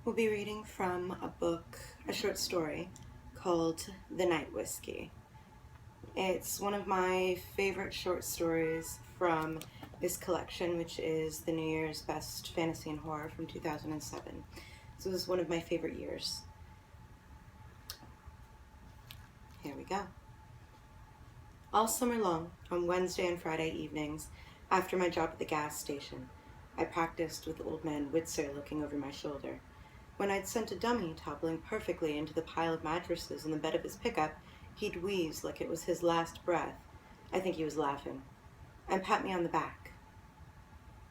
We'll be reading from a short story called The Night Whiskey. It's one of my favorite short stories from this collection, which is the New Year's Best Fantasy and Horror from 2007. So this is one of my favorite years. Here we go. All summer long, on Wednesday and Friday evenings, after my job at the gas station, I practiced with Old Man Witzer looking over my shoulder. When I'd sent a dummy toppling perfectly into the pile of mattresses in the bed of his pickup, he'd wheeze like it was his last breath. I think he was laughing. And pat me on the back.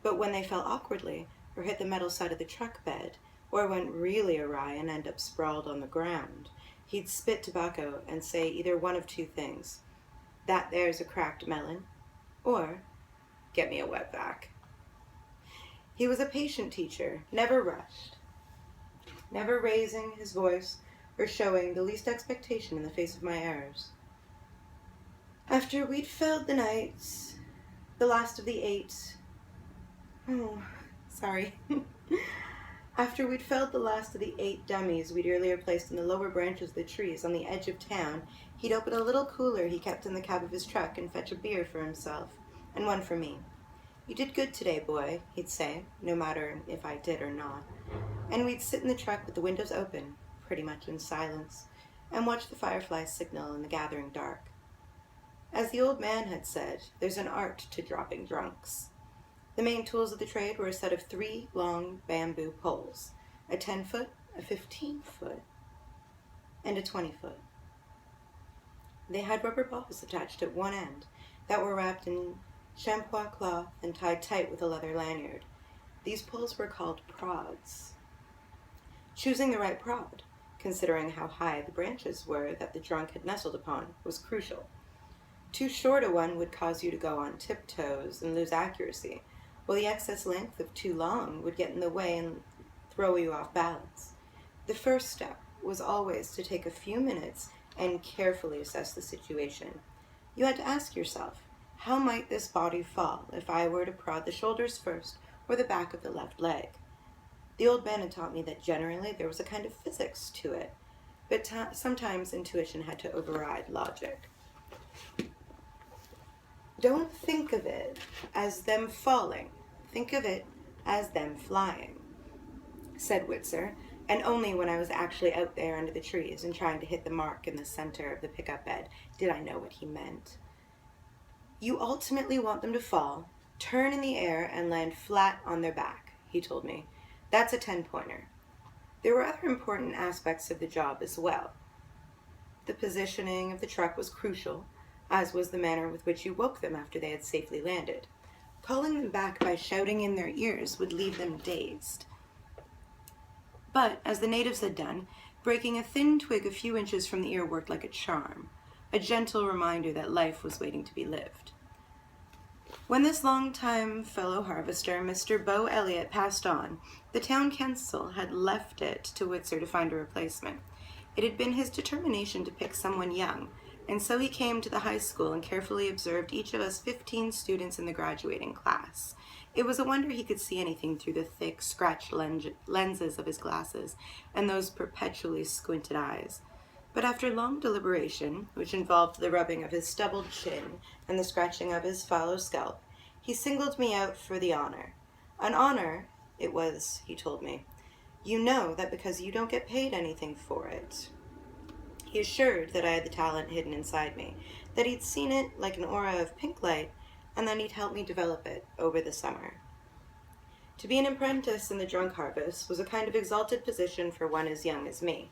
But when they fell awkwardly, or hit the metal side of the truck bed, or went really awry and end up sprawled on the ground, he'd spit tobacco and say either one of two things. That there's a cracked melon, or get me a wetback. He was a patient teacher, never rushed, never raising his voice or showing the least expectation in the face of my errors. After we'd filled the nights, the last of the 8, After we'd felled the last of the 8 dummies we'd earlier placed in the lower branches of the trees on the edge of town, he'd open a little cooler he kept in the cab of his truck and fetch a beer for himself, and one for me. "You did good today, boy," he'd say, no matter if I did or not. And we'd sit in the truck with the windows open, pretty much in silence, and watch the fireflies signal in the gathering dark. As the old man had said, there's an art to dropping drunks. The main tools of the trade were a set of 3 long bamboo poles, a 10-foot, a 15-foot, and a 20-foot. They had rubber balls attached at one end that were wrapped in chamois cloth and tied tight with a leather lanyard. These poles were called prods. Choosing the right prod, considering how high the branches were that the drunk had nestled upon, was crucial. Too short a one would cause you to go on tiptoes and lose accuracy, while the excess length of too long would get in the way and throw you off balance. The first step was always to take a few minutes and carefully assess the situation. You had to ask yourself, how might this body fall if I were to prod the shoulders first or the back of the left leg? The old man had taught me that generally there was a kind of physics to it, but sometimes intuition had to override logic. Don't think of it as them falling. Think of it as them flying, said Witzer, and only when I was actually out there under the trees and trying to hit the mark in the center of the pickup bed did I know what he meant. You ultimately want them to fall, turn in the air, and land flat on their back, he told me. That's a 10-pointer. There were other important aspects of the job as well. The positioning of the truck was crucial, as was the manner with which you woke them after they had safely landed. Calling them back by shouting in their ears would leave them dazed. But, as the natives had done, breaking a thin twig a few inches from the ear worked like a charm, a gentle reminder that life was waiting to be lived. When this long-time fellow harvester, Mr. Beau Elliott, passed on, the town council had left it to Witzer to find a replacement. It had been his determination to pick someone young, and so he came to the high school and carefully observed each of us 15 students in the graduating class. It was a wonder he could see anything through the thick, scratched lenses of his glasses and those perpetually squinted eyes. But after long deliberation, which involved the rubbing of his stubbled chin and the scratching of his fallow scalp, he singled me out for the honor. An honor it was, he told me. You know that because you don't get paid anything for it. He assured that I had the talent hidden inside me, that he'd seen it like an aura of pink light, and that he'd help me develop it over the summer. To be an apprentice in the drunk harvest was a kind of exalted position for one as young as me.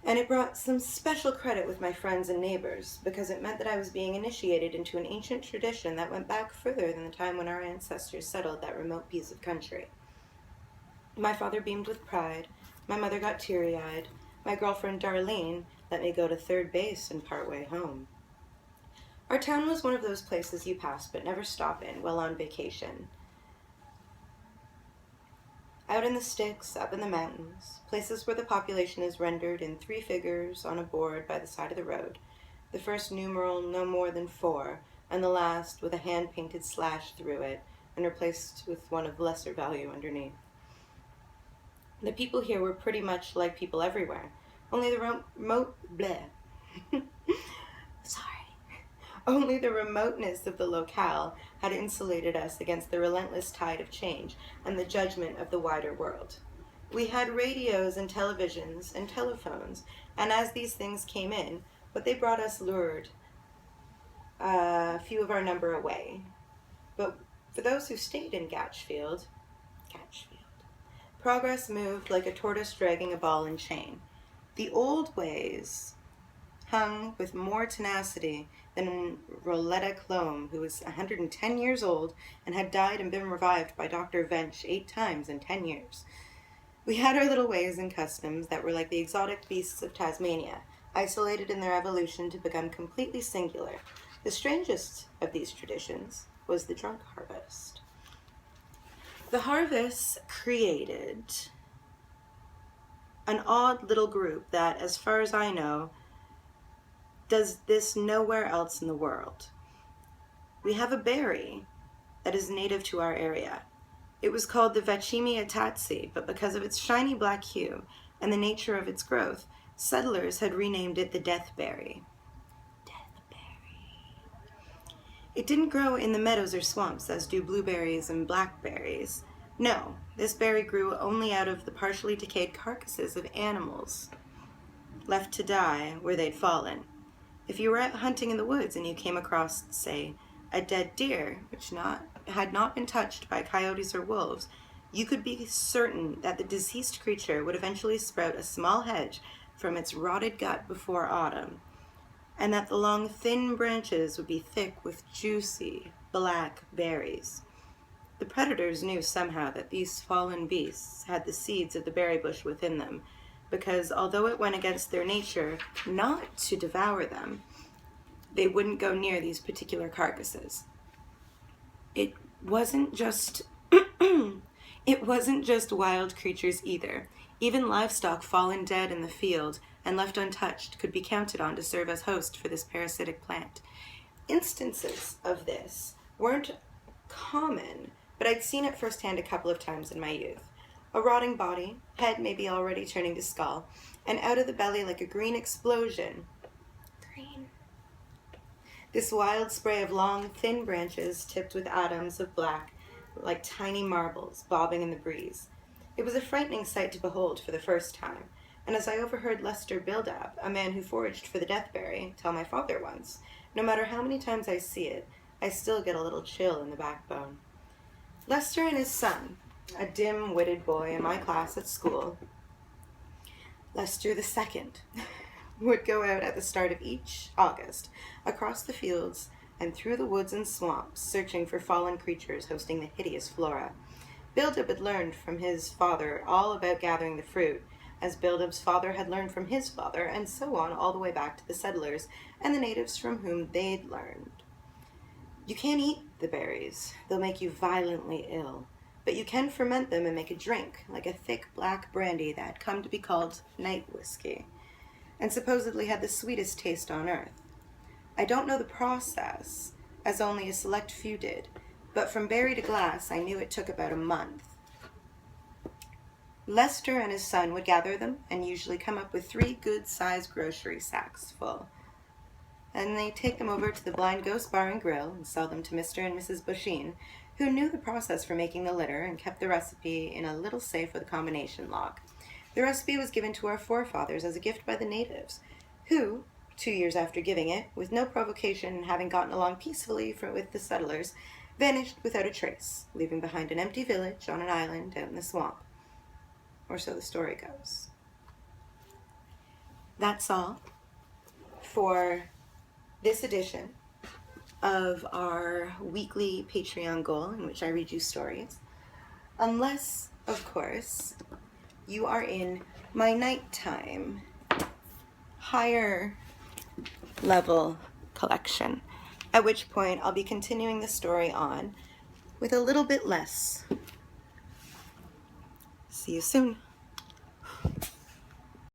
And it brought some special credit with my friends and neighbors, because it meant that I was being initiated into an ancient tradition that went back further than the time when our ancestors settled that remote piece of country. My father beamed with pride, my mother got teary-eyed, my girlfriend Darlene let me go to third base and part way home. Our town was one of those places you pass but never stop in while on vacation. Out in the sticks, up in the mountains, places where the population is rendered in 3 figures on a board by the side of the road, the first numeral no more than 4, and the last with a hand-painted slash through it and replaced with one of lesser value underneath. The people here were pretty much like people everywhere, only the remote bleh. Sorry. Only the remoteness of the locale had insulated us against the relentless tide of change and the judgment of the wider world. We had radios and televisions and telephones, and as these things came in, what they brought us lured a few of our number away. But for those who stayed in Gatchfield, progress moved like a tortoise dragging a ball and chain. The old ways hung with more tenacity than Roletta Clome, who was 110 years old and had died and been revived by Dr. Vench 8 times in 10 years. We had our little ways and customs that were like the exotic beasts of Tasmania, isolated in their evolution to become completely singular. The strangest of these traditions was the drunk harvest. The harvest created an odd little group that, as far as I know, does this nowhere else in the world. We have a berry that is native to our area. It was called the Vachimia tatsi, but because of its shiny black hue and the nature of its growth, settlers had renamed it the deathberry. It didn't grow in the meadows or swamps as do blueberries and blackberries. No, this berry grew only out of the partially decayed carcasses of animals left to die where they'd fallen. If you were out hunting in the woods and you came across, say, a dead deer which had not been touched by coyotes or wolves, you could be certain that the deceased creature would eventually sprout a small hedge from its rotted gut before autumn, and that the long, thin branches would be thick with juicy, black berries. The predators knew somehow that these fallen beasts had the seeds of the berry bush within them, because although it went against their nature not to devour them, they wouldn't go near these particular carcasses. It wasn't just wild creatures either. Even livestock fallen dead in the field and left untouched could be counted on to serve as host for this parasitic plant. Instances of this weren't common, but I'd seen it firsthand a couple of times in my youth. A rotting body, head maybe already turning to skull, and out of the belly like a green explosion. Green. This wild spray of long, thin branches tipped with atoms of black, like tiny marbles bobbing in the breeze. It was a frightening sight to behold for the first time, and as I overheard Lester Bildab, a man who foraged for the deathberry, tell my father once, no matter how many times I see it, I still get a little chill in the backbone. Lester and his son, a dim-witted boy in my class at school, Lester the Second, would go out at the start of each August across the fields and through the woods and swamps, searching for fallen creatures hosting the hideous flora. Bildab had learned from his father all about gathering the fruit, as Bildab's father had learned from his father, and so on all the way back to the settlers and the natives from whom they'd learned. You can't eat the berries. They'll make you violently ill. But you can ferment them and make a drink, like a thick black brandy that had come to be called night whiskey, and supposedly had the sweetest taste on earth. I don't know the process, as only a select few did, but from berry to glass I knew it took about a month. Lester and his son would gather them and usually come up with 3 good-sized grocery sacks full. And they'd take them over to the Blind Ghost Bar and Grill and sell them to Mr. and Mrs. Bushin, who knew the process for making the litter and kept the recipe in a little safe with a combination lock. The recipe was given to our forefathers as a gift by the natives, who, 2 years after giving it, with no provocation and having gotten along peacefully with the settlers, vanished without a trace, leaving behind an empty village on an island out in the swamp. Or so the story goes. That's all for this edition of our weekly Patreon goal in which I read you stories. Unless, of course, you are in my nighttime, higher level collection, at which point I'll be continuing the story on with a little bit less. See you soon.